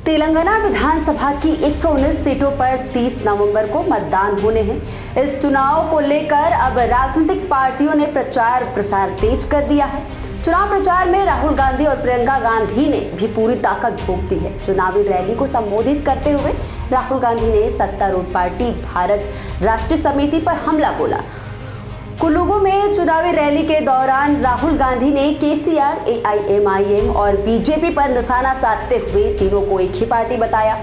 तेलंगाना विधानसभा की 119 सीटों पर 30 नवंबर को मतदान होने हैं। इस चुनाव को लेकर अब राजनीतिक पार्टियों ने प्रचार प्रसार तेज कर दिया है। चुनाव प्रचार में राहुल गांधी और प्रियंका गांधी ने भी पूरी ताकत झोंक दी है। चुनावी रैली को संबोधित करते हुए राहुल गांधी ने सत्तारूढ़ पार्टी भारत राष्ट्रीय समिति पर हमला बोला। कुल्लू में चुनावी रैली के दौरान राहुल गांधी ने केसीआर, एआईएमआईएम और बीजेपी पर निशाना साधते हुए तीनों को एक ही पार्टी बताया।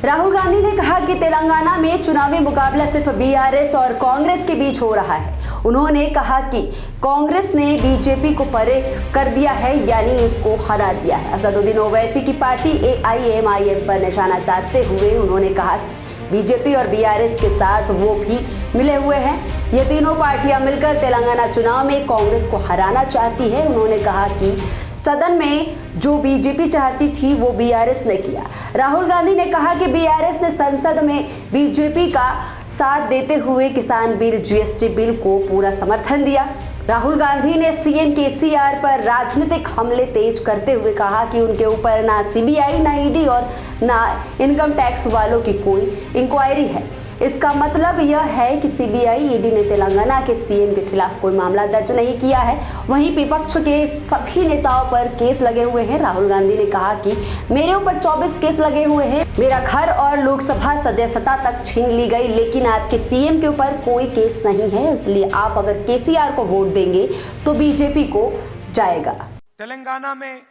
राहुल गांधी ने कहा कि तेलंगाना में चुनावी मुकाबला सिर्फ बीआरएस और कांग्रेस के बीच हो रहा है। उन्होंने कहा कि कांग्रेस ने बीजेपी को परे कर दिया है, यानी उसको हरा दिया है। असदुद्दीन ओवैसी की पार्टी एआईएमआईएम पर निशाना साधते हुए उन्होंने कहा कि बीजेपी और बीआरएस के साथ वो भी मिले हुए हैं। ये तीनों पार्टियां मिलकर तेलंगाना चुनाव में कांग्रेस को हराना चाहती है। उन्होंने कहा कि सदन में जो बीजेपी चाहती थी वो बीआरएस ने किया। राहुल गांधी ने कहा कि बीआरएस ने संसद में बीजेपी का साथ देते हुए किसान बिल, जीएसटी बिल को पूरा समर्थन दिया। राहुल गांधी ने सीएम केसीआर पर राजनीतिक हमले तेज करते हुए कहा कि उनके ऊपर ना सीबीआई, ना ईडी और ना इनकम टैक्स वालों की कोई इंक्वायरी है। इसका मतलब यह है कि सीबीआई, ईडी ने तेलंगाना के सीएम के खिलाफ कोई मामला दर्ज नहीं किया है। वहीं विपक्ष के सभी नेताओं पर केस लगे हुए हैं। राहुल गांधी ने कहा कि मेरे ऊपर 24 केस लगे हुए हैं, मेरा घर और लोकसभा सदस्यता तक छीन ली गई, लेकिन आपके सीएम के ऊपर कोई केस नहीं है। इसलिए आप अगर केसीआर को वोट देंगे तो बीजेपी को जाएगा। तेलंगाना में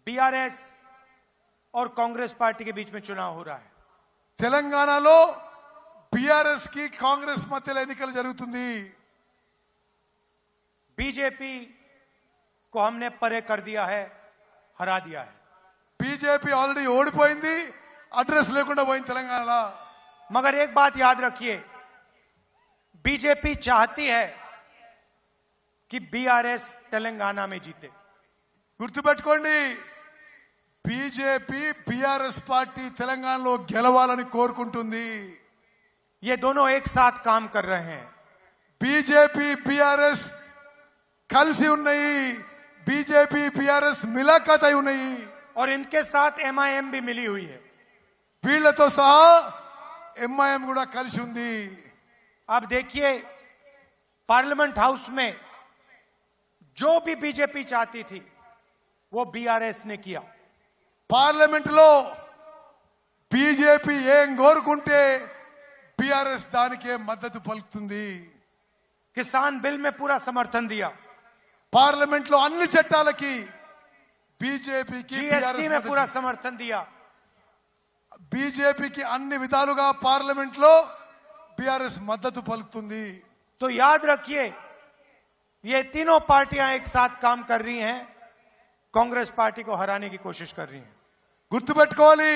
बीआरएस और कांग्रेस पार्टी के बीच में चुनाव हो रहा है। తెలంగాణలో బీఆర్ఎస్ కి కాంగ్రెస్ మధ్యలో ఎన్నికలు జరుగుతుంది। बीजेपी को हमने परे कर दिया है, हरा दिया है। బీజేపీ ఆల్రెడీ ఓడిపోయింది, అడ్రస్ లేకుండా పోయింది తెలంగాణలో। मगर एक बात याद रखिए, बीजेपी चाहती है कि बीआरएस तेलंगाना में जीते। గుర్తుపెట్టుకోండి, బీజేపీ బీఆర్ఎస్ పార్టీ తెలంగాణలో గెలవాలని కోరుకుంటుంది। ये दोनों एक साथ काम कर रहे हैं। బీజేపీ బీఆర్ఎస్ కలిసి ఉన్నాయి, బీజేపీ బీఆర్ఎస్ మిలాఖత్ అయి ఉన్నాయి। और इनके साथ एमआईएम भी मिली हुई है। వీళ్ళతో సహా ఎంఐఎం కూడా కలిసి ఉంది। अब देखिए, पार्लियामेंट हाउस में जो भी बीजेपी चाहती थी वो बीआरएस ने किया। పార్లమెంట్ లో బీజేపీ ఏం కోరుకుంటే బీఆర్ఎస్ దానికే మద్దతు పలుకుతుంది। किसान बिल में पूरा समर्थन दिया, పార్లమెంట్ లో అన్ని చట్టాలకి బీజేపీకి जीएसटी में पूरा समर्थन दिया। బీజేపీకి అన్ని విధాలుగా పార్లమెంట్ లో బీఆర్ఎస్ మద్దతు పలుకుతుంది। तो याद रखिए, ये तीनों पार्टियां एक साथ काम कर रही हैं, कांग्रेस पार्टी को हराने की कोशिश कर रही हैं। గుర్తుపెట్టుకోవాలి,